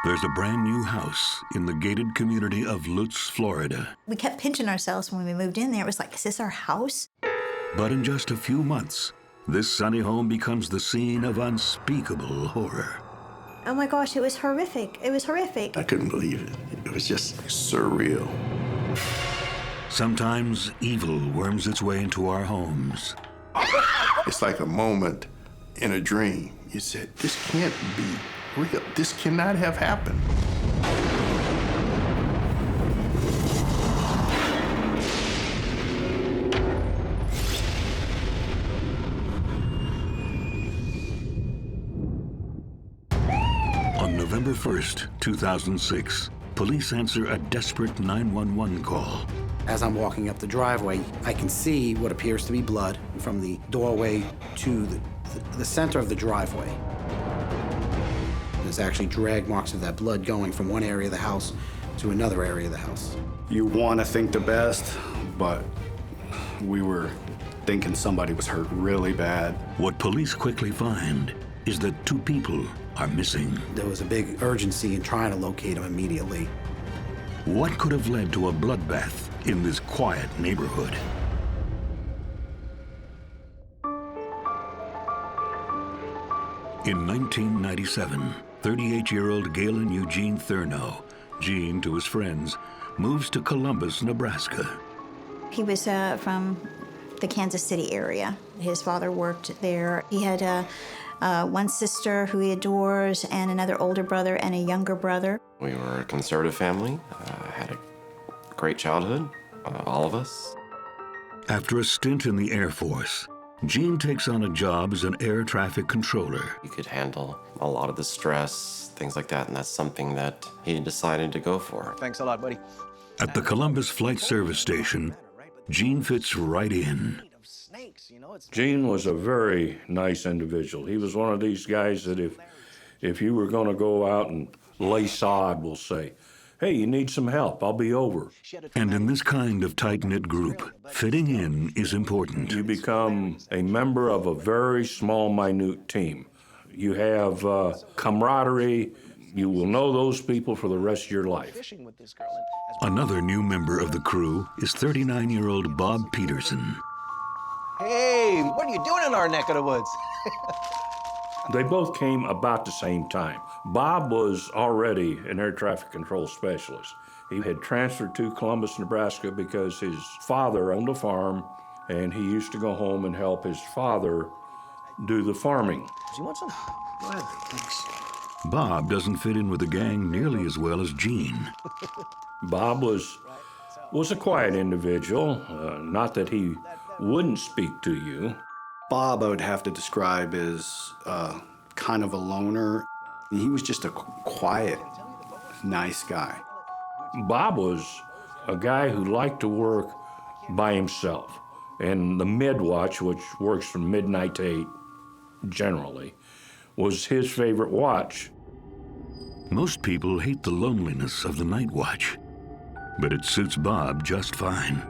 There's a brand new house in the gated community of Lutz, Florida. We kept pinching ourselves when we moved in there. It was like, is this our house? But in just a few months, this sunny home becomes the scene of unspeakable horror. Oh my gosh, it was horrific. It was horrific. I couldn't believe it. It was just surreal. Sometimes evil worms its way into our homes. It's like a moment in a dream. You said, this can't be real. This cannot have happened. On November 1st, 2006, police answer a desperate 911 call. As I'm walking up the driveway, I can see what appears to be blood from the doorway to the center of the driveway. There's actually drag marks of that blood going from one area of the house to another area of the house. You want to think the best, but we were thinking somebody was hurt really bad. What police quickly find is that 2 people are missing. There was a big urgency in trying to locate them immediately. What could have led to a bloodbath in this quiet neighborhood? In 1997, 38-year-old Galen Eugene Thurno, Gene to his friends, moves to Columbus, Nebraska. He was from the Kansas City area. His father worked there. He had one sister who he adores and another older brother and a younger brother. We were a conservative family, had a great childhood, all of us. After a stint in the Air Force, Gene takes on a job as an air traffic controller. You could handle a lot of the stress, things like that, and that's something that he decided to go for. Thanks a lot, buddy. At the Columbus Flight Service Station, Gene fits right in. Gene was a very nice individual. He was one of these guys that if you were going to go out and lay sod, we'll say, hey, you need some help, I'll be over. And in this kind of tight-knit group, fitting in is important. You become a member of a very small, minute team. You have camaraderie. You will know those people for the rest of your life. Another new member of the crew is 39-year-old Bob Peterson. Hey, what are you doing in our neck of the woods? They both came about the same time. Bob was already an air traffic control specialist. He had transferred to Columbus, Nebraska because his father owned a farm, and he used to go home and help his father do the farming. Do you want some? Go ahead, thanks. Bob doesn't fit in with the gang nearly as well as Gene. Bob was a quiet individual, not that he wouldn't speak to you. Bob, I would have to describe as kind of a loner. He was just a quiet, nice guy. Bob was a guy who liked to work by himself. And the mid-watch, which works from midnight to 8 generally, was his favorite watch. Most people hate the loneliness of the night watch, but it suits Bob just fine.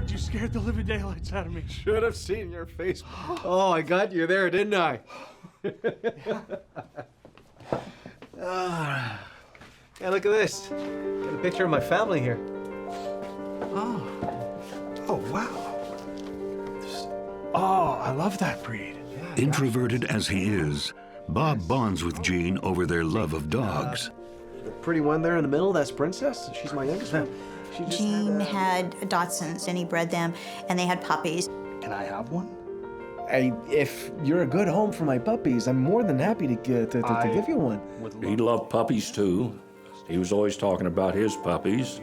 You scared the living daylights out of me. Should have seen your face. Oh, I got you there, didn't I? Yeah, look at this. Got a picture of my family here. Oh, wow. Oh, I love that breed. Introverted as he is, Bob bonds with Gene over their love of dogs. The pretty one there in the middle, that's Princess. She's my youngest one. Gene had Dachshunds, and he bred them, and they had puppies. Can I have one? If you're a good home for my puppies, I'm more than happy to give you one. He loved puppies, too. He was always talking about his puppies.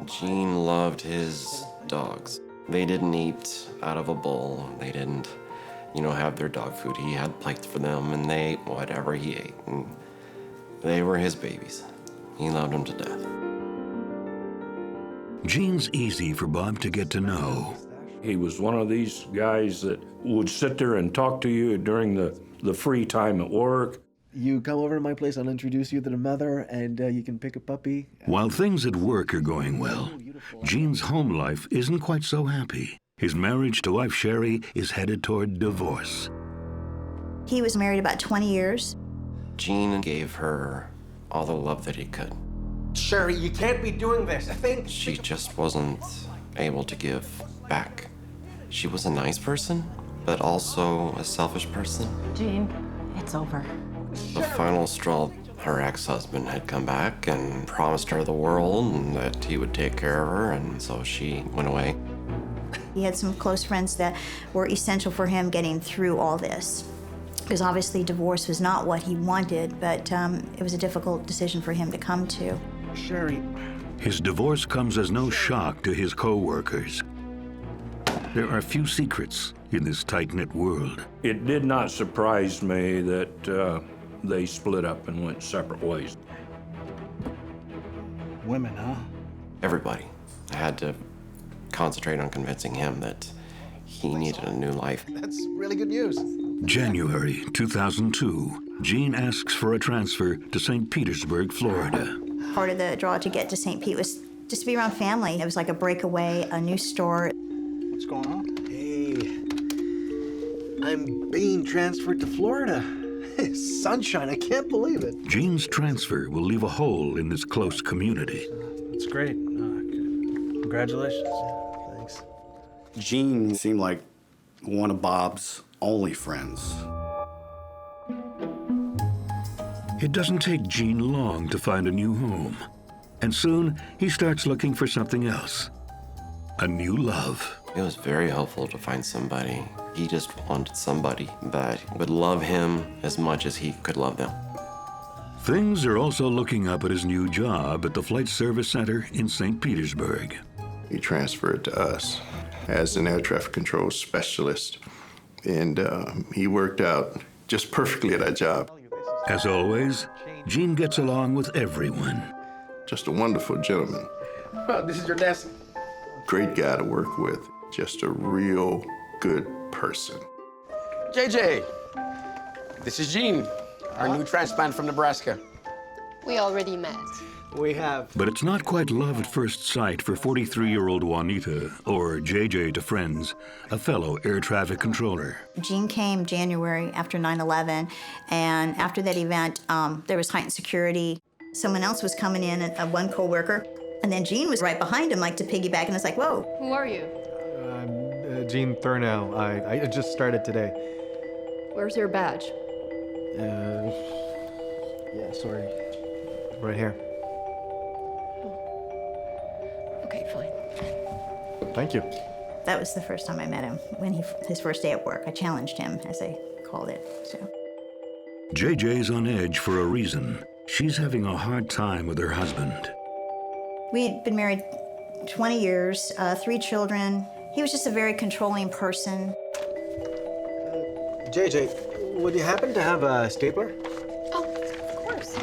Gene loved his dogs. They didn't eat out of a bowl. They didn't, have their dog food. He had plates for them, and they ate whatever he ate. And they were his babies. He loved them to death. Gene's easy for Bob to get to know. He was one of these guys that would sit there and talk to you during the free time at work. You come over to my place, I'll introduce you to the mother, and you can pick a puppy. While things at work are going well, Gene's home life isn't quite so happy. His marriage to wife Sherry is headed toward divorce. He was married about 20 years. Gene gave her all the love that he could. Sherry, you can't be doing this. I think She just wasn't able to give back. She was a nice person, but also a selfish person. Gene, it's over. The final straw, her ex-husband had come back and promised her the world and that he would take care of her, and so she went away. He had some close friends that were essential for him getting through all this. Because obviously divorce was not what he wanted, but it was a difficult decision for him to come to. Sherry. His divorce comes as no shock to his co-workers. There are few secrets in this tight-knit world. It did not surprise me that they split up and went separate ways. women, huh? Everybody. I had to concentrate on convincing him that he needed a new life. That's really good news. January 2002, Gene asks for a transfer to St. Petersburg, Florida. Part of the draw to get to St. Pete was just to be around family. It was like a breakaway, a new start. What's going on? Hey, I'm being transferred to Florida. Sunshine, I can't believe it. Gene's transfer will leave a hole in this close community. It's great. Congratulations. Thanks. Gene seemed like one of Bob's only friends. It doesn't take Gene long to find a new home. And soon, he starts looking for something else. A new love. It was very helpful to find somebody. He just wanted somebody that would love him as much as he could love them. Things are also looking up at his new job at the Flight Service Center in St. Petersburg. He transferred to us as an air traffic control specialist, and he worked out just perfectly at our job. As always, Gene gets along with everyone. Just a wonderful gentleman. Oh, this is your desk. Great guy to work with. Just a real good person. JJ, this is Gene, our new transplant from Nebraska. We already met. We have. But it's not quite love at first sight for 43-year-old Juanita, or JJ to friends, a fellow air traffic controller. Gene came January after 9/11, and after that event, there was heightened security. Someone else was coming in, one coworker, and then Gene was right behind him, like to piggyback, and it's like, whoa. Who are you? I'm Gene Thurnow. I just started today. Where's your badge? Yeah, sorry. Right here. Okay, fine. Thank you. That was the first time I met him, his first day at work. I challenged him, as they called it. So. JJ's on edge for a reason. She's having a hard time with her husband. We'd been married 20 years, 3 children. He was just a very controlling person. JJ, would you happen to have a stapler? Oh, of course.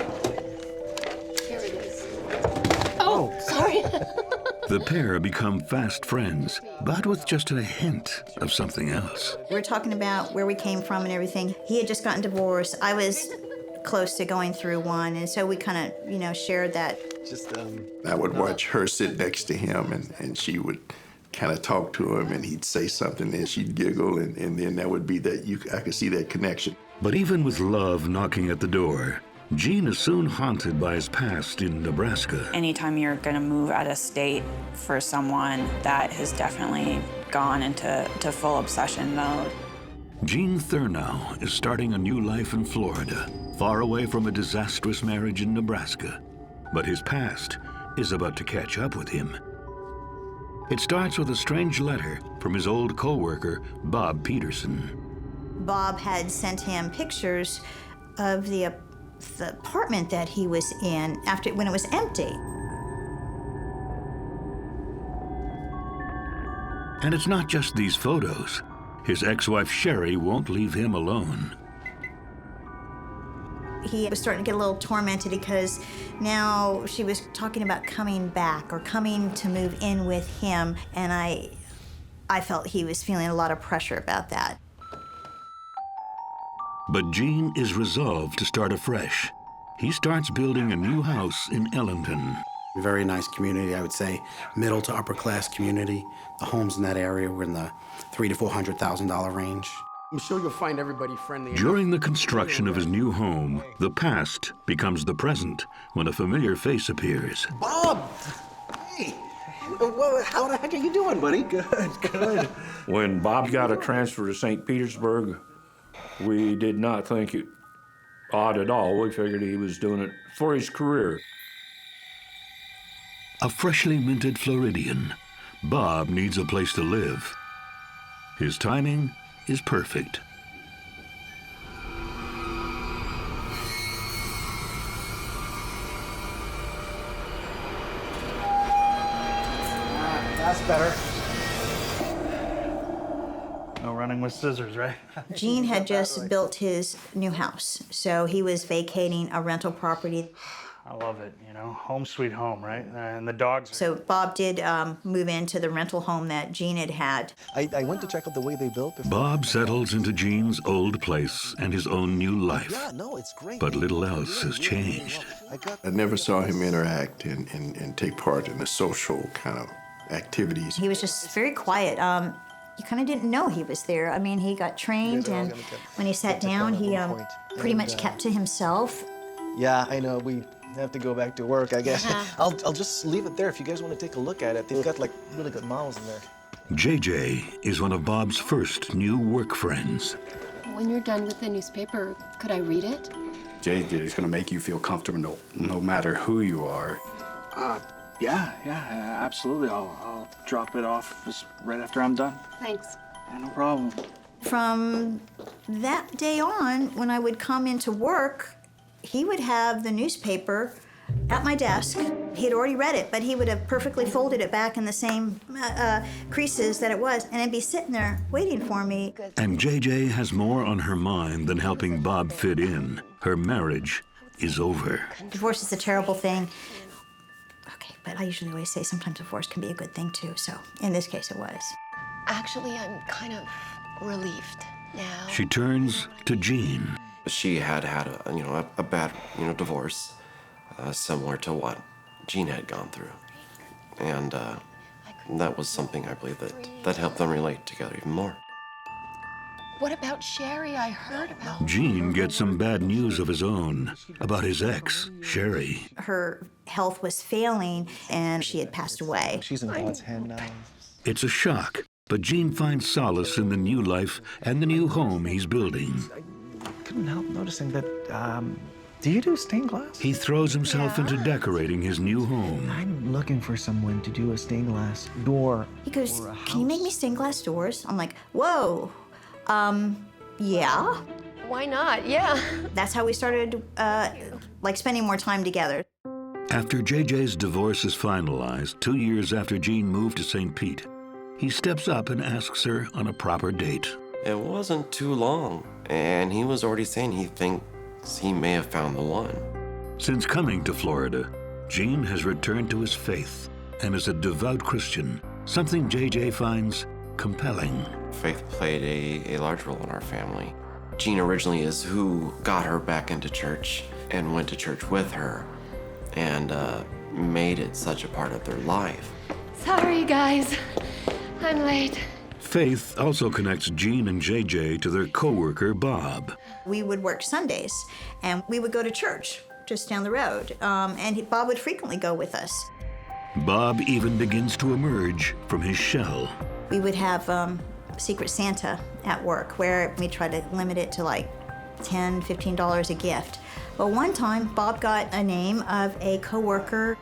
Here it is. Oh, sorry. The pair become fast friends, but with just a hint of something else. We were talking about where we came from and everything. He had just gotten divorced. I was close to going through one, and so we kind of, shared that. I would watch her sit next to him, and she would kind of talk to him, and he'd say something, and she'd giggle, and then that would be that I could see that connection. But even with love knocking at the door, Gene is soon haunted by his past in Nebraska. Anytime you're going to move out of state for someone, that has definitely gone into full obsession mode. Gene Thurnow is starting a new life in Florida, far away from a disastrous marriage in Nebraska. But his past is about to catch up with him. It starts with a strange letter from his old co-worker, Bob Peterson. Bob had sent him pictures of the apartment that he was in when it was empty. And it's not just these photos. His ex-wife Sherry won't leave him alone. He was starting to get a little tormented because now she was talking about coming back or coming to move in with him, and I felt he was feeling a lot of pressure about that. But Gene is resolved to start afresh. He starts building a new house in Ellendon. Very nice community, I would say, middle to upper class community. The homes in that area were in the $300,000 to $400,000 range. I'm sure you'll find everybody friendly. During the construction of his new home, the past becomes the present when a familiar face appears. Bob! Hey! Well, how the heck are you doing, buddy? Good, good. When Bob got a transfer to St. Petersburg, we did not think it odd at all. We figured he was doing it for his career. A freshly minted Floridian, Bob needs a place to live. His timing is perfect. That's better. No running with scissors, right? Gene had just built his new house, so he was vacating a rental property. I love it, you know, home sweet home, right? And the dogs are... So Bob did move into the rental home that Gene had had. I went to check out the way they built before. Bob settles into Gene's old place and his own new life. Yeah, no, it's great. But little else has changed. I never saw him interact and take part in the social kind of activities. He was just very quiet. You kind of didn't know he was there. I mean, he got trained, and when he sat down, he pretty much kept to himself. Yeah, I know. We have to go back to work, I guess. I'll just leave it there if you guys want to take a look at it. They've got, like, really good models in there. JJ is one of Bob's first new work friends. When you're done with the newspaper, could I read it? JJ is going to make you feel comfortable no matter who you are. Yeah, absolutely. I'll drop it off just right after I'm done. Thanks. Yeah, no problem. From that day on, when I would come into work, he would have the newspaper at my desk. He had already read it, but he would have perfectly folded it back in the same creases that it was, and it'd be sitting there waiting for me. And JJ has more on her mind than helping Bob fit in. Her marriage is over. Divorce is a terrible thing. Okay, but I usually always say sometimes divorce can be a good thing too, so in this case it was. Actually, I'm kind of relieved now. She turns to Gene. She had a bad, divorce, similar to what Gene had gone through. And that was something I believe that helped them relate together even more. What about Sherry? I heard about. Gene gets some bad news of his own about his ex, Sherry. Her health was failing, and she had passed away. She's in God's hand now. It's a shock, but Gene finds solace in the new life and the new home he's building. I couldn't help noticing that, do you do stained glass? He throws himself into decorating his new home. I'm looking for someone to do a stained glass door. He goes, "Can you make me stained glass doors?" I'm like, "Whoa, yeah." Why not? Yeah. That's how we started, spending more time together. After JJ's divorce is finalized, 2 years after Gene moved to St. Pete, he steps up and asks her on a proper date. It wasn't too long, and he was already saying he thinks he may have found the one. Since coming to Florida, Gene has returned to his faith and is a devout Christian, something JJ finds compelling. Faith played a large role in our family. Gene originally is who got her back into church and went to church with her and made it such a part of their life. Sorry, guys. I'm late. Faith also connects Gene and JJ to their co-worker, Bob. We would work Sundays, and we would go to church just down the road, and Bob would frequently go with us. Bob even begins to emerge from his shell. We would have Secret Santa at work, where we try to limit it to like $10, $15 a gift. But one time, Bob got a name of a coworker.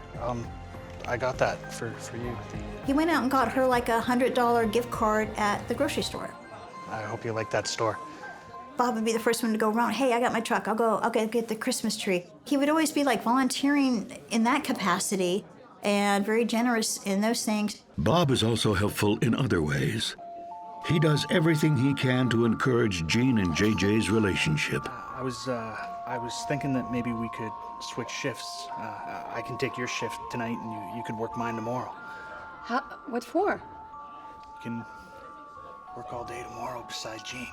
I got that for you. He went out and got her like a $100 gift card at the grocery store. I hope you like that store. Bob would be the first one to go around. "Hey, I got my truck. I'll go get the Christmas tree." He would always be like volunteering in that capacity and very generous in those things. Bob is also helpful in other ways. He does everything he can to encourage Gene and JJ's relationship. I was thinking that maybe we could switch shifts. I can take your shift tonight, and you could work mine tomorrow. What for? You can work all day tomorrow beside Gene.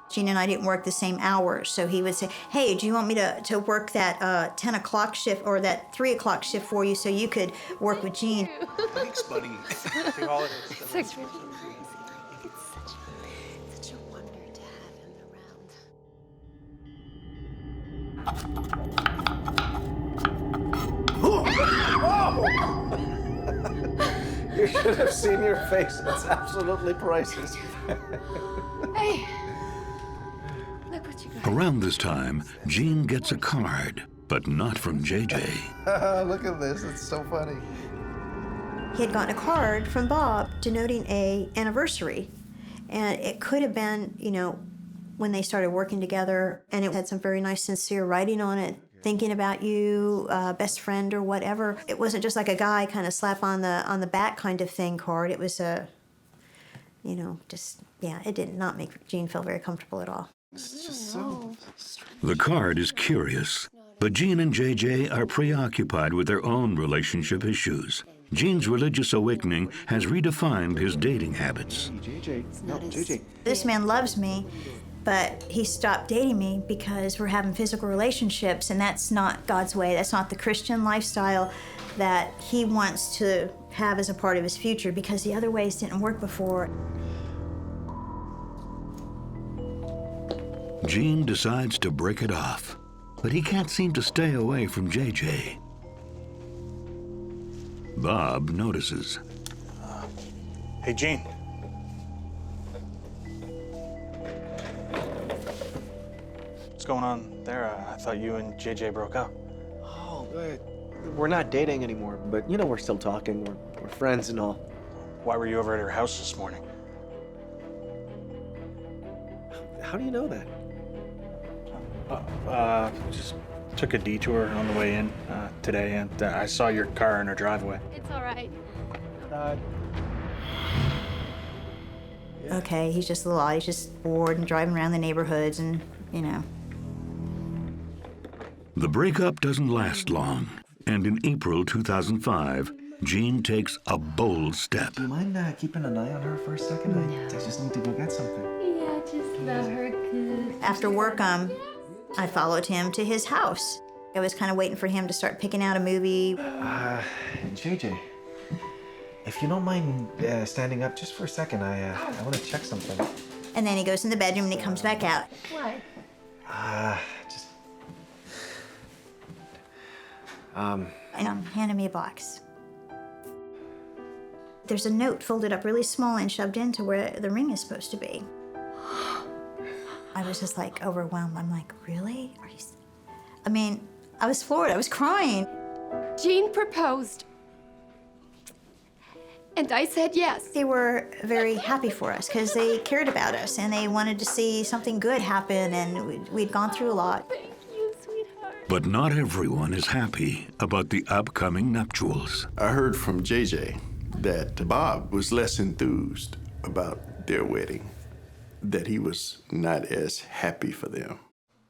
Gene and I didn't work the same hours, so he would say, hey, do you want me to work that 10 o'clock shift or that 3 o'clock shift for you so you could work with Gene? Thanks, buddy. Happy holidays. It's such a wonder to have him Oh! You should have seen your face. It's absolutely priceless. Hey, look what you got. Around this time, Gene gets a card, but not from JJ. Look at this. It's so funny. He had gotten a card from Bob denoting a anniversary. And it could have been, you know, when they started working together, and it had some very nice, sincere writing on it, thinking about you, best friend or whatever. It wasn't just like a guy kind of slap on the back kind of thing card. It was a, you know, just, yeah, it did not make Gene feel very comfortable at all. It's just so... The card is curious, but Gene and JJ are preoccupied with their own relationship issues. Gene's religious awakening has redefined his dating habits. JJ, no, JJ. This man loves me, but he stopped dating me because we're having physical relationships, and that's not God's way. That's not the Christian lifestyle that he wants to have as a part of his future, because the other ways didn't work before. Gene decides to break it off, but he can't seem to stay away from JJ. Bob notices. Hey, Gene. What's going on there? I thought you and JJ broke up. Oh, we're not dating anymore, but you know, we're still talking. We're friends and all. Why were you over at her house this morning? How do you know that? Just took a detour on the way in today, and I saw your car in her driveway. It's all right. Okay, he's just a little odd. He's just bored and driving around the neighborhoods and, you know. The breakup doesn't last long, and in April 2005, Gene takes a bold step. Do you mind keeping an eye on her for a second? I just need to go get something. Yeah, just love her good. After work, I followed him to his house. I was kind of waiting for him to start picking out a movie. JJ, if you don't mind standing up just for a second, I want to check something. And then he goes in the bedroom and he comes back out. What? And handed me a box. There's a note folded up really small and shoved into where the ring is supposed to be. I was just like overwhelmed. I'm like, really? I mean, I was floored. I was crying. Gene proposed. And I said yes. They were very happy for us because they cared about us and they wanted to see something good happen, and we'd gone through a lot. Thank you, sweetheart. But not everyone is happy about the upcoming nuptials. I heard from JJ that Bob was less enthused about their wedding, that he was not as happy for them.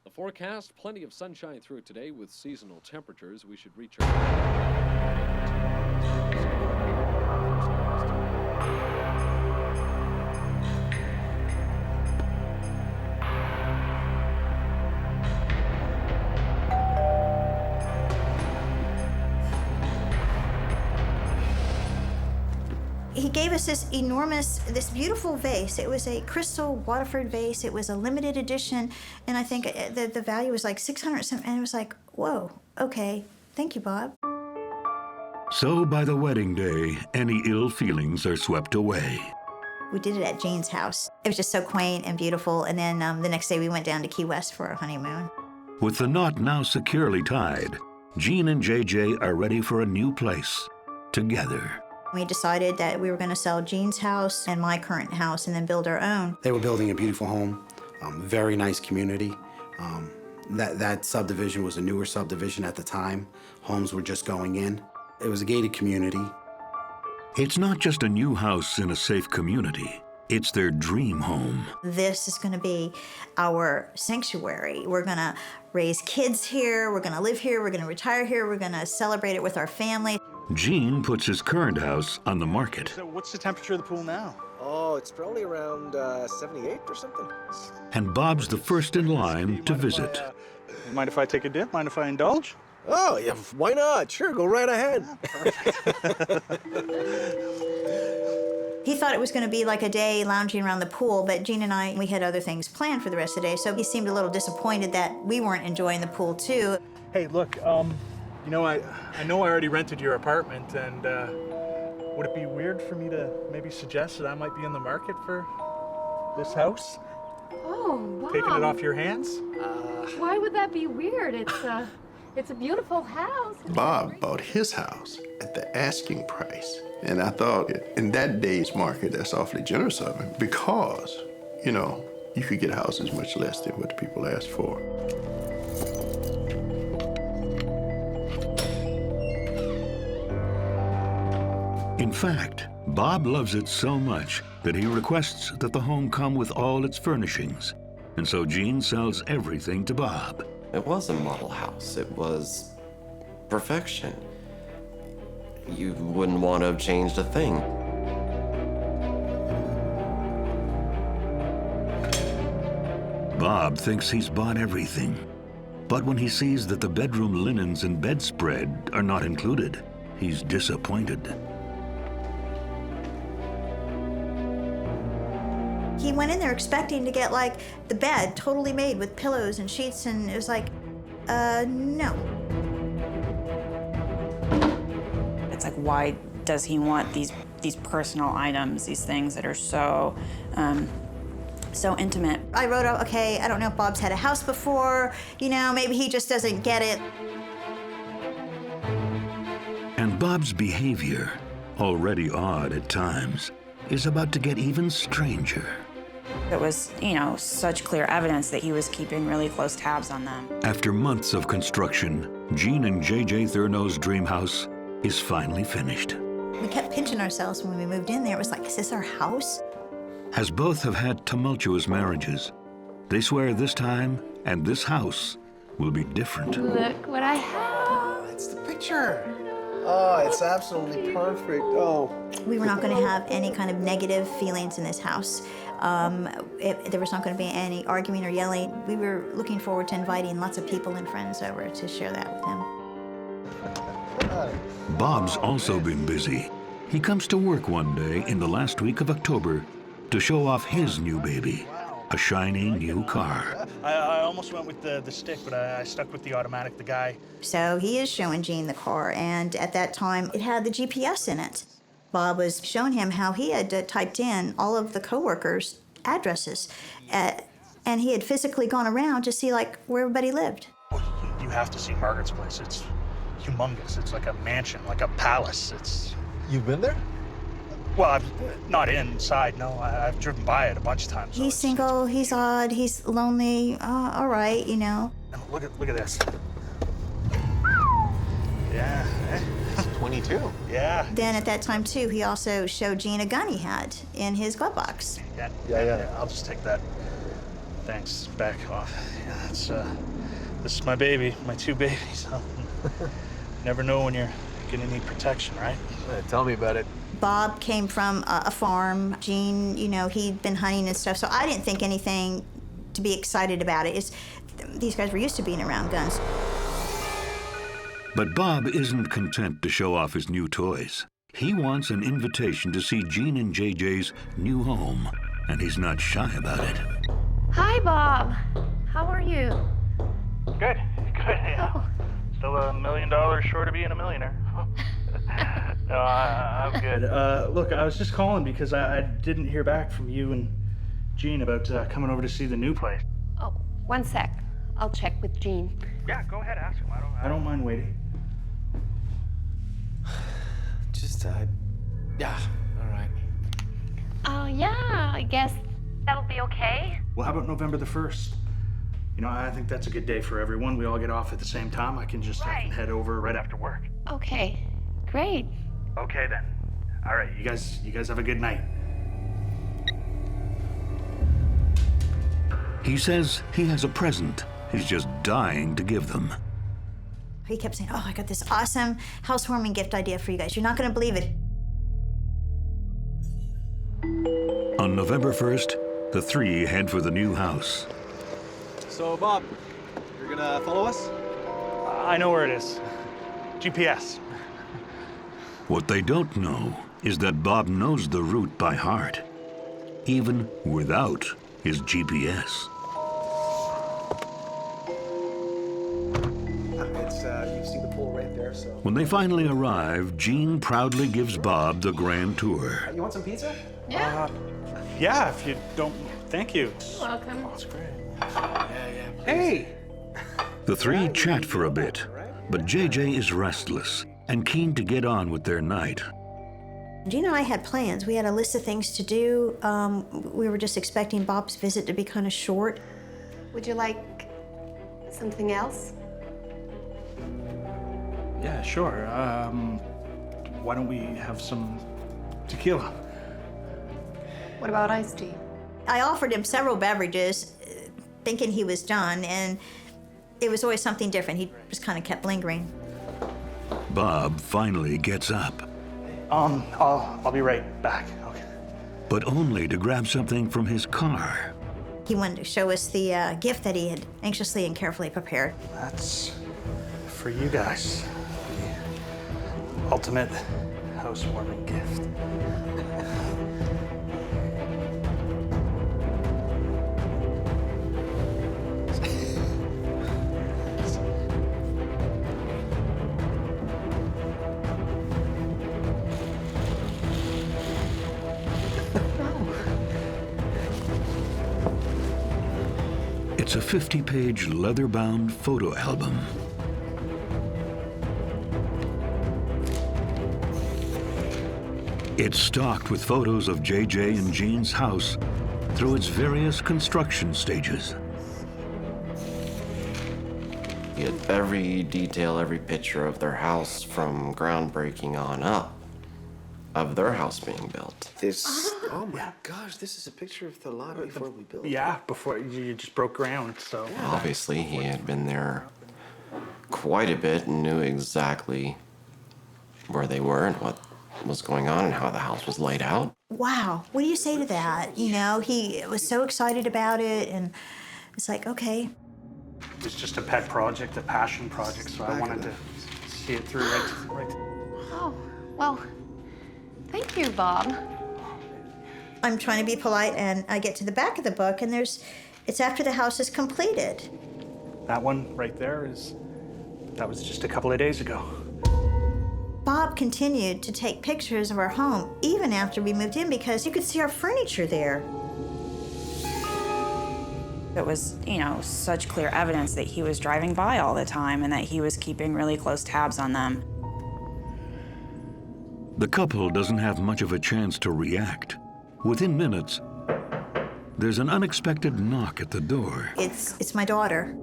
The forecast, plenty of sunshine through today with seasonal temperatures. We should reach our... He gave us this this beautiful vase. It was a crystal Waterford vase. It was a limited edition, and I think the value was like $600 something. And it was like, whoa, okay, thank you, Bob. So by the wedding day, any ill feelings are swept away. We did it at Jane's house. It was just so quaint and beautiful. And then the next day we went down to Key West for our honeymoon. With the knot now securely tied, Gene and JJ are ready for a new place, together. We decided that we were going to sell Gene's house and my current house and then build our own. They were building a beautiful home, very nice community. That subdivision was a newer subdivision at the time. Homes were just going in. It was a gated community. It's not just a new house in a safe community. It's their dream home. This is going to be our sanctuary. We're going to raise kids here. We're going to live here. We're going to retire here. We're going to celebrate it with our family. Gene puts his current house on the market. So what's the temperature of the pool now? Oh, it's probably around 78 or something. And Bob's the first in line to visit. Mind if I take a dip? Mind if I indulge? Oh, yeah, why not? Sure, go right ahead. He thought it was going to be like a day lounging around the pool, but Gene and I, we had other things planned for the rest of the day, so he seemed a little disappointed that we weren't enjoying the pool too. Hey, look, you know, I know I already rented your apartment, and would it be weird for me to maybe suggest that I might be in the market for this house? Oh, wow. Taking it off your hands? Why would that be weird? It's a beautiful house. Bob bought his house at the asking price. And I thought, in that day's market, that's awfully generous of him because, you know, you could get houses much less than what the people asked for. In fact, Bob loves it so much that he requests that the home come with all its furnishings. And so Gene sells everything to Bob. It was a model house. It was perfection. You wouldn't want to have changed a thing. Bob thinks he's bought everything. But when he sees that the bedroom linens and bedspread are not included, he's disappointed. He went in there expecting to get like the bed totally made with pillows and sheets, and it was like, no. It's like, why does he want these personal items, these things that are so intimate? I wrote out, okay, I don't know if Bob's had a house before, you know, maybe he just doesn't get it. And Bob's behavior, already odd at times, is about to get even stranger. It was, you know, such clear evidence that he was keeping really close tabs on them. After months of construction, Gene and J.J. Thurneau's dream house is finally finished. We kept pinching ourselves when we moved in there. It was like, is this our house? As both have had tumultuous marriages, they swear this time and this house will be different. Look what I have. It's the picture. Oh, it's absolutely perfect. Oh. We were not going to have any kind of negative feelings in this house. There was not going to be any arguing or yelling. We were looking forward to inviting lots of people and friends over to share that with him. Bob's also been busy. He comes to work one day in the last week of October to show off his new baby, a shiny new car. I almost went with the stick, but I stuck with the automatic, the guy. So he is showing Gene the car, and at that time, it had the GPS in it. Bob was showing him how he had typed in all of the coworkers' addresses, and he had physically gone around to see, like, where everybody lived. You have to see Margaret's place. It's humongous. It's like a mansion, like a palace. You've been there? Well, I've not inside, no. I've driven by it a bunch of times. He's single, he's odd, he's lonely, all right, you know. And look at this. Yeah. 22. Yeah. Then at that time, too, he also showed Gene a gun he had in his glove box. Yeah. I'll just take that. Thanks. Back off. Yeah, this is my baby, my two babies. Never know when you're gonna need protection, right? Tell me about it. Bob came from a farm. Gene, you know, he'd been hunting and stuff, so I didn't think anything to be excited about it. These guys were used to being around guns. But Bob isn't content to show off his new toys. He wants an invitation to see Gene and JJ's new home, and he's not shy about it. Hi, Bob. How are you? Good. Yeah. Oh. Still $1 million short of being a millionaire. No, I'm good. Look, I was just calling because I didn't hear back from you and Gene about coming over to see the new place. Oh, one sec. I'll check with Gene. Yeah, go ahead, ask him. I don't mind waiting. Yeah, all right. Yeah, I guess that'll be okay. Well, how about November the 1st? You know, I think that's a good day for everyone. We all get off at the same time. I can just I can head over right after work. Okay, great. Okay, then. All right, you guys have a good night. He says he has a present he's just dying to give them. He kept saying, oh, I got this awesome housewarming gift idea for you guys. You're not going to believe it. On November 1st, the three head for the new house. So, Bob, you're gonna follow us? I know where it is. GPS. What they don't know is that Bob knows the route by heart, even without his GPS. You see the pool right there, so. When they finally arrive, Gene proudly gives Bob the grand tour. You want some pizza? Yeah. Yeah, if you don't. Thank you. You're welcome. That's great. Hey! The three chat for a bit, but JJ is restless and keen to get on with their night. Gene and I had plans. We had a list of things to do. We were just expecting Bob's visit to be kind of short. Would you like something else? Yeah, sure. Why don't we have some tequila? What about iced tea? I offered him several beverages, thinking he was done, and it was always something different. He just kind of kept lingering. Bob finally gets up, I'll be right back. Okay. but only to grab something from his car. He wanted to show us the gift that he had anxiously and carefully prepared. That's for you guys. The ultimate housewarming gift. It's a 50-page leather-bound photo album. It's stocked with photos of JJ and Gene's house through its various construction stages. He had every detail, every picture of their house from groundbreaking on up, of their house being built. This, oh my gosh, this is a picture of the lot before we built. Yeah, before you just broke ground, so. Obviously, he had been there quite a bit and knew exactly where they were and what was going on and how the house was laid out. Wow, what do you say to that? You know, he was so excited about it, and it's like, okay. It was just a pet project, a passion project, so I wanted to see it through right. Oh, well, thank you, Bob. I'm trying to be polite, and I get to the back of the book, and it's after the house is completed. That one right there that was just a couple of days ago. Bob continued to take pictures of our home even after we moved in because you could see our furniture there. It was, such clear evidence that he was driving by all the time and that he was keeping really close tabs on them. The couple doesn't have much of a chance to react. Within minutes, there's an unexpected knock at the door. It's my daughter.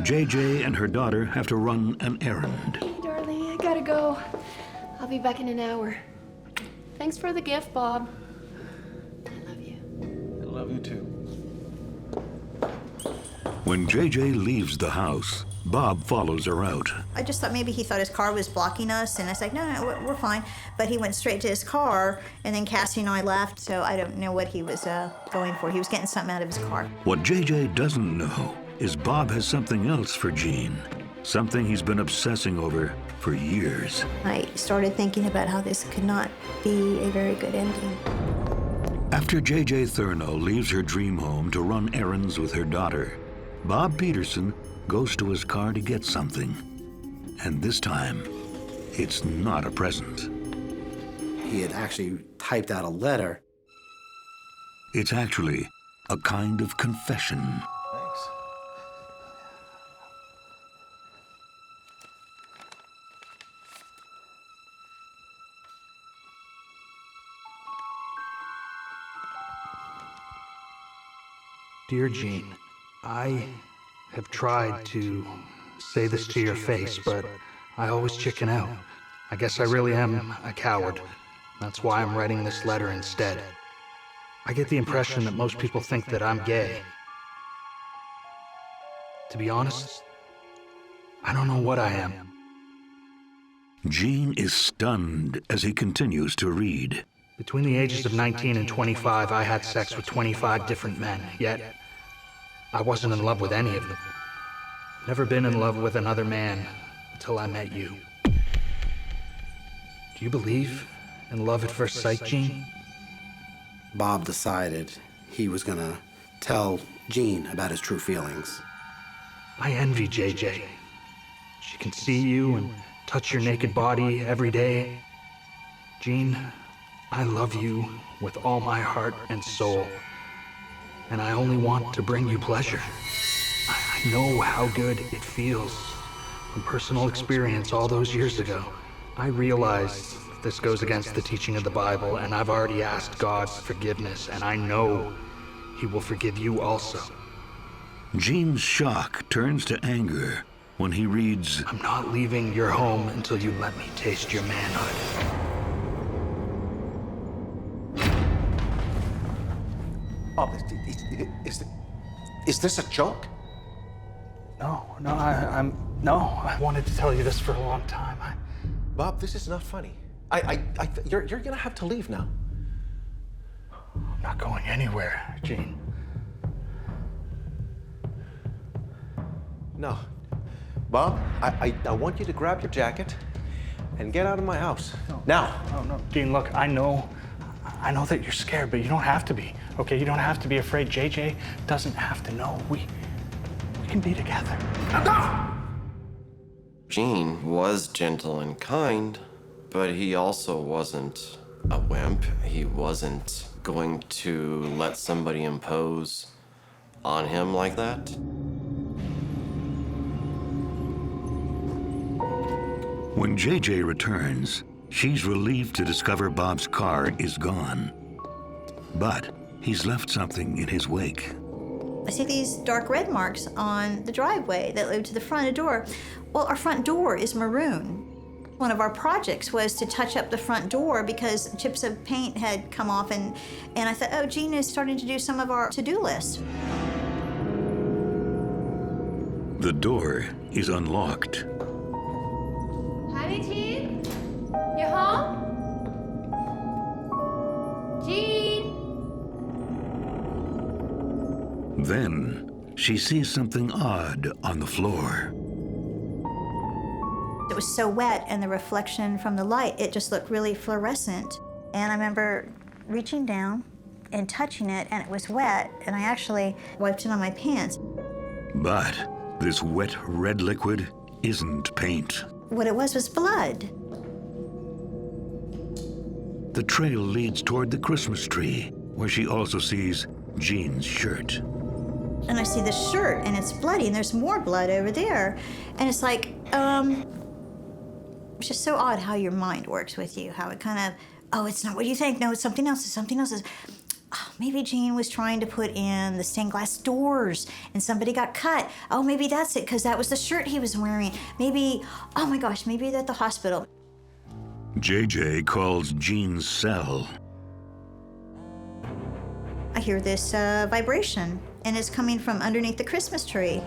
JJ and her daughter have to run an errand. Hey, darling, I gotta go. I'll be back in an hour. Thanks for the gift, Bob. I love you. I love you too. When JJ leaves the house, Bob follows her out. I just thought maybe he thought his car was blocking us, and I was like, no, we're fine. But he went straight to his car, and then Cassie and I left, so I don't know what he was going for. He was getting something out of his car. What JJ doesn't know is Bob has something else for Gene, something he's been obsessing over for years. I started thinking about how this could not be a very good ending. After JJ Thurno leaves her dream home to run errands with her daughter, Bob Peterson goes to his car to get something. And this time, it's not a present. He had actually typed out a letter. It's actually a kind of confession. Thanks. Dear Gene, I have tried to say this to your face, but I always chicken out. I guess I really am a coward. That's why I'm writing this letter instead. I get the impression that most people think that I'm gay. To be honest, I don't know what I am. Gene is stunned as he continues to read. Between the ages of 19 and 25, I had sex with 25 different men, yet I wasn't in love with any of them. Never been in love with another man until I met you. Do you believe in love at first sight, Gene? Bob decided he was gonna tell Jean about his true feelings. I envy JJ. She can see you and touch your naked body every day. Gene, I love you with all my heart and soul, and I only want to bring you pleasure. I know how good it feels. From personal experience all those years ago, I realize this goes against the teaching of the Bible, and I've already asked God's forgiveness, and I know He will forgive you also. Gene's shock turns to anger when he reads, I'm not leaving your home until you let me taste your manhood. Bob, is this a joke? No, I wanted to tell you this for a long time. Bob, this is not funny. You're gonna have to leave now. I'm not going anywhere, Gene. No. Bob, I want you to grab your jacket and get out of my house. No. Now. No. Gene, look, I know that you're scared, but you don't have to be, okay? You don't have to be afraid. JJ doesn't have to know. We can be together. Gene was gentle and kind, but he also wasn't a wimp. He wasn't going to let somebody impose on him like that. When JJ returns, she's relieved to discover Bob's car is gone. But he's left something in his wake. I see these dark red marks on the driveway that lead to the front door. Well, our front door is maroon. One of our projects was to touch up the front door because chips of paint had come off, and I thought, oh, Gene is starting to do some of our to-do list. The door is unlocked. Honey, Gene? You home? Gene? Then she sees something odd on the floor. It was so wet, and the reflection from the light, it just looked really fluorescent. And I remember reaching down and touching it, and it was wet, and I actually wiped it on my pants. But this wet red liquid isn't paint. What it was blood. The trail leads toward the Christmas tree, where she also sees Gene's shirt. And I see the shirt, and it's bloody, and there's more blood over there. And it's like, it's just so odd how your mind works with you, how it kind of, oh, it's not what you think. No, it's something else. It's something else. Oh, maybe Gene was trying to put in the stained glass doors and somebody got cut. Oh, maybe that's it, because that was the shirt he was wearing. Maybe, oh my gosh, maybe they're at the hospital. JJ calls Gene's cell. I hear this vibration, and it's coming from underneath the Christmas tree.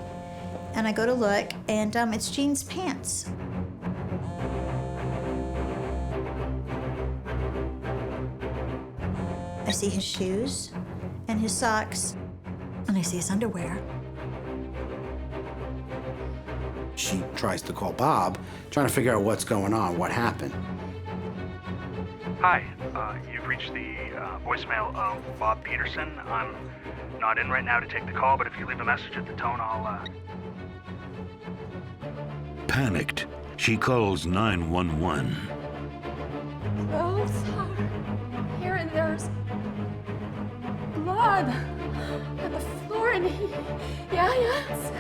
And I go to look, and it's Gene's pants. I see his shoes and his socks, and I see his underwear. She tries to call Bob, trying to figure out what's going on, what happened. Hi, you've reached the voicemail of Bob Peterson. I'm not in right now to take the call, but if you leave a message at the tone, I'll... Panicked, she calls 911. Oh, sorry. Here and there's blood on the floor, and yes.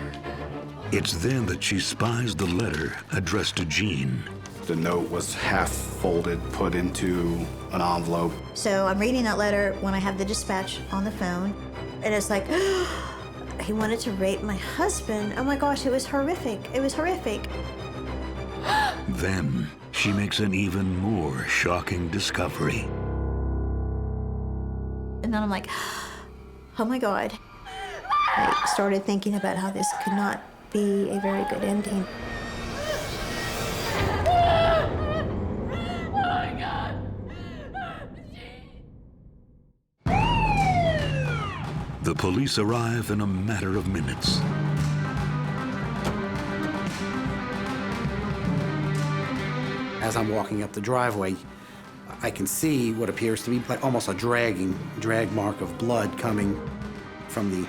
It's then that she spies the letter addressed to Gene. The note was half folded, put into an envelope. So I'm reading that letter when I have the dispatch on the phone, and it's like, he wanted to rape my husband. Oh my gosh, it was horrific. It was horrific. Then she makes an even more shocking discovery. And then I'm like, oh my God. I started thinking about how this could not be a very good ending. Oh my God. The police arrive in a matter of minutes. As I'm walking up the driveway, I can see what appears to be like almost a drag mark of blood coming from the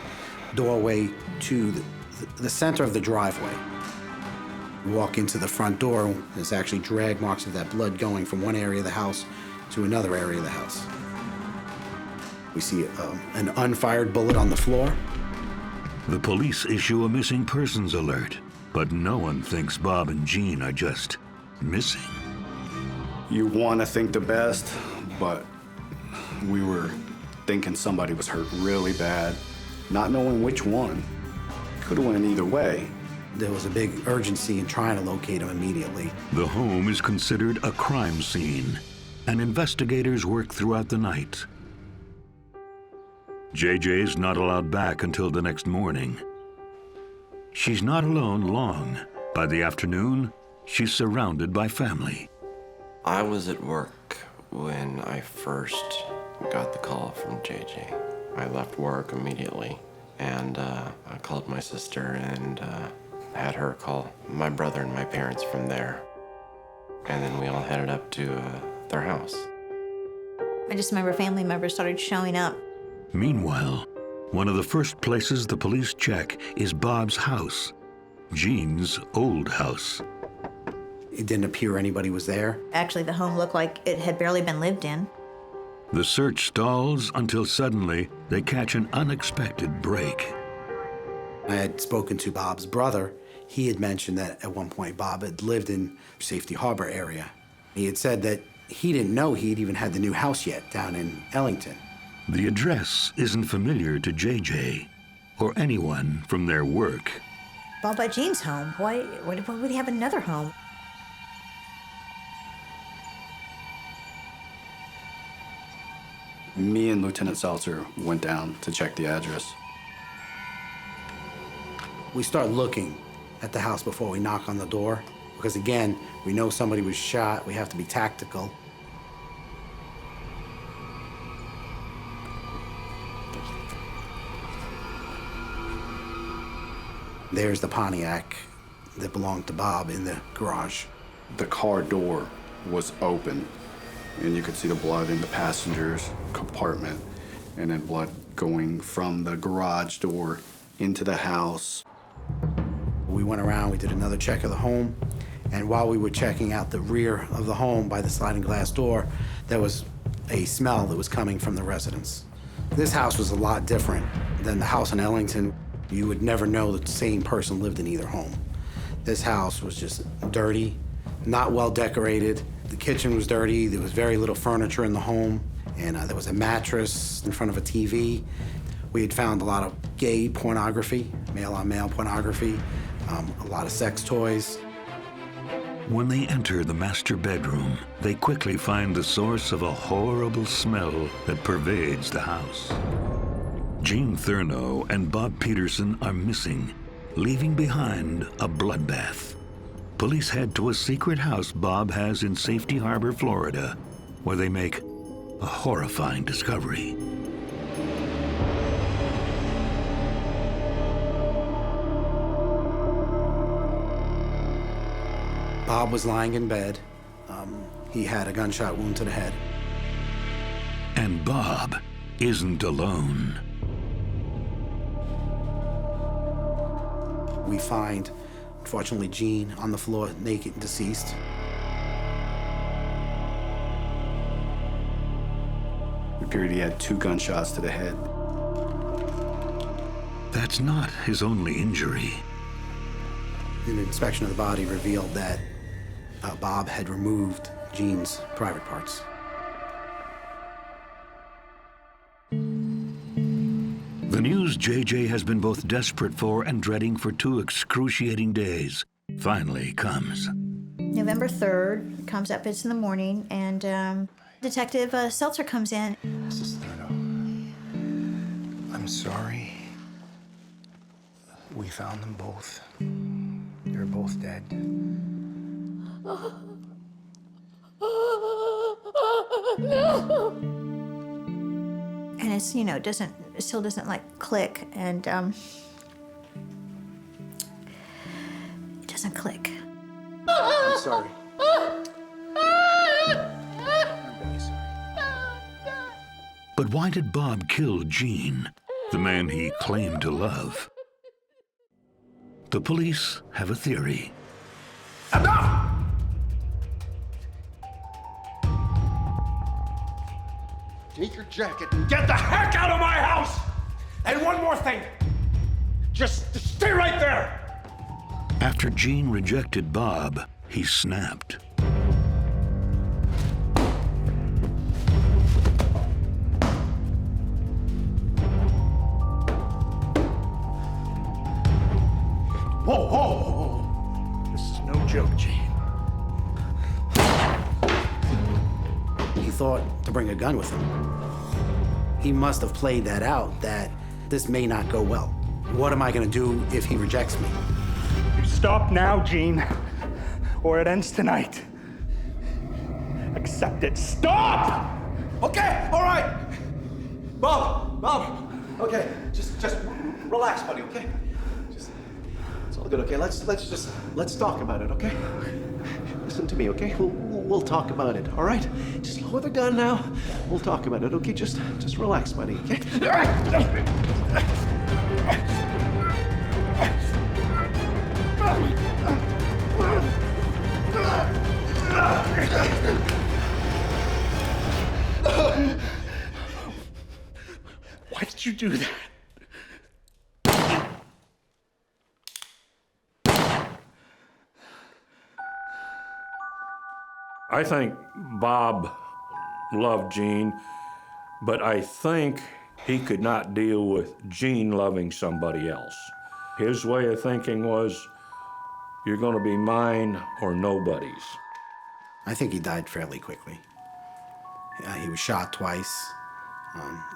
doorway to the center of the driveway. We walk into the front door, there's actually drag marks of that blood going from one area of the house to another area of the house. We see an unfired bullet on the floor. The police issue a missing persons alert, but no one thinks Bob and Jean are just missing. You want to think the best, but we were thinking somebody was hurt really bad, not knowing which one. Could have went either way. There was a big urgency in trying to locate him immediately. The home is considered a crime scene, and investigators work throughout the night. JJ's not allowed back until the next morning. She's not alone long. By the afternoon, she's surrounded by family. I was at work when I first got the call from JJ. I left work immediately, and I called my sister and had her call my brother and my parents from there. And then we all headed up to their house. I just remember family members started showing up. Meanwhile, one of the first places the police check is Bob's house, Jean's old house. It didn't appear anybody was there. Actually, the home looked like it had barely been lived in. The search stalls until suddenly they catch an unexpected break. I had spoken to Bob's brother. He had mentioned that at one point Bob had lived in Safety Harbor area. He had said that he didn't know he'd even had the new house yet down in Ellington. The address isn't familiar to JJ or anyone from their work. Bob by Jean's home. Why would he have another home? Me and Lieutenant Seltzer went down to check the address. We start looking at the house before we knock on the door, because again, we know somebody was shot. We have to be tactical. There's the Pontiac that belonged to Bob in the garage. The car door was open, and you could see the blood in the passenger's compartment, and then blood going from the garage door into the house. We went around, we did another check of the home, and while we were checking out the rear of the home by the sliding glass door, there was a smell that was coming from the residence. This house was a lot different than the house in Ellington. You would never know that the same person lived in either home. This house was just dirty, not well decorated. The kitchen was dirty, there was very little furniture in the home, and there was a mattress in front of a TV. We had found a lot of gay pornography, male-on-male pornography, a lot of sex toys. When they enter the master bedroom, they quickly find the source of a horrible smell that pervades the house. Jean Thurno and Bob Peterson are missing, leaving behind a bloodbath. Police head to a secret house Bob has in Safety Harbor, Florida, where they make a horrifying discovery. Bob was lying in bed. He had a gunshot wound to the head. And Bob isn't alone. We find, unfortunately, Jean on the floor, naked and deceased. It appeared he had 2 gunshots to the head. That's not his only injury. An inspection of the body revealed that Bob had removed Jean's private parts. The news JJ has been both desperate for and dreading for 2 excruciating days finally comes. November 3rd, comes up, it's in the morning, and Detective Seltzer comes in. Mrs. Thurno, I'm sorry. We found them both. They're both dead. And it's, you know, it still doesn't like click, and it doesn't click. I'm sorry. But why did Bob kill Gene, the man he claimed to love? The police have a theory. Enough! Take your jacket and get the heck out of my house! And one more thing. Just stay right there! After Gene rejected Bob, he snapped. Whoa, whoa, whoa. This is no joke, Gene. He thought to bring a gun with him. He must have played that out, that this may not go well. What am I gonna do if he rejects me? You stop now, Gene, or it ends tonight. Accept it. Stop! Okay, all right. Bob, okay, just relax, buddy, okay? It's all good, okay? Let's talk about it, okay? Listen to me, okay? We'll talk about it, all right? Just lower the gun now. We'll talk about it, okay? Just relax, buddy, okay? Why did you do that? I think Bob loved Gene, but I think he could not deal with Gene loving somebody else. His way of thinking was, you're going to be mine or nobody's. I think he died fairly quickly. He was shot twice,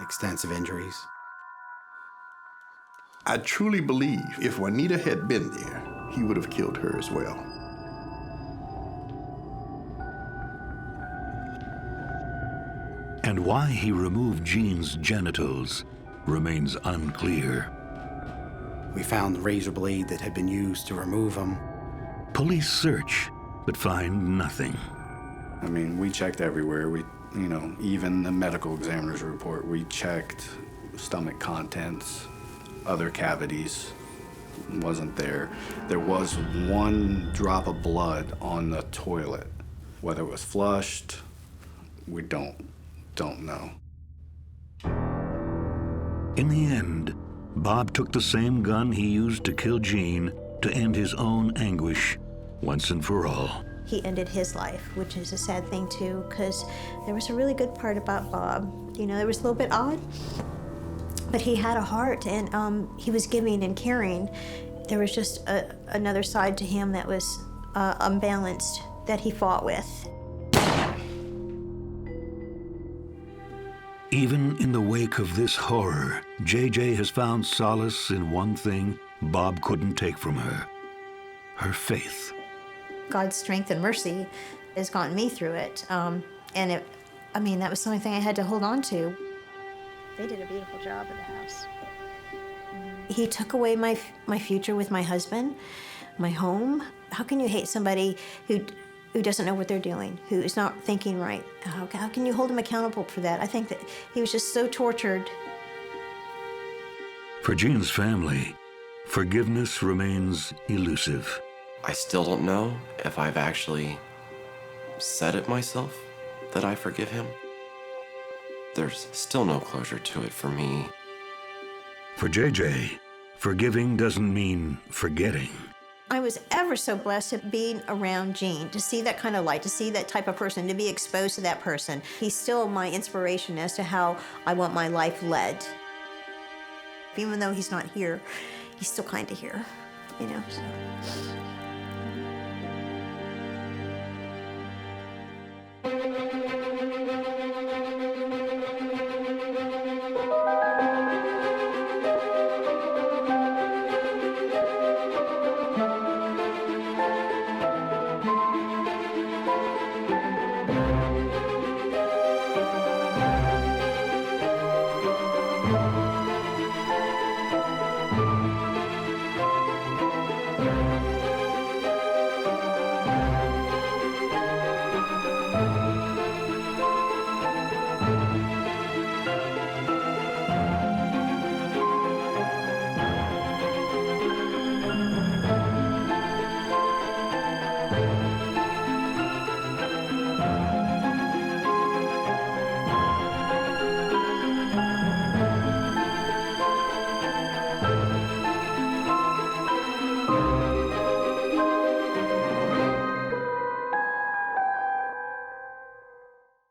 extensive injuries. I truly believe if Juanita had been there, he would have killed her as well. And why he removed Gene's genitals remains unclear. We found the razor blade that had been used to remove him. Police search, but find nothing. I mean, we checked everywhere. Even the medical examiner's report, we checked stomach contents, other cavities, wasn't there. There was one drop of blood on the toilet. Whether it was flushed, we don't know. In the end, Bob took the same gun he used to kill Gene to end his own anguish once and for all. He ended his life, which is a sad thing too, because there was a really good part about Bob. You know, it was a little bit odd, but he had a heart, and he was giving and caring. There was just another side to him that was unbalanced that he fought with. Even in the wake of this horror, JJ has found solace in one thing Bob couldn't take from her: her faith. God's strength and mercy has gotten me through it. And that was the only thing I had to hold on to. They did a beautiful job in the house. He took away my future with my husband, my home. How can you hate somebody who doesn't know what they're doing, who is not thinking right? How can you hold him accountable for that? I think that he was just so tortured. For Gene's family, forgiveness remains elusive. I still don't know if I've actually said it myself that I forgive him. There's still no closure to it for me. For JJ, forgiving doesn't mean forgetting. I was ever so blessed at being around Gene, to see that kind of light, to see that type of person, to be exposed to that person. He's still my inspiration as to how I want my life led. Even though he's not here, he's still kind of here, you know, so.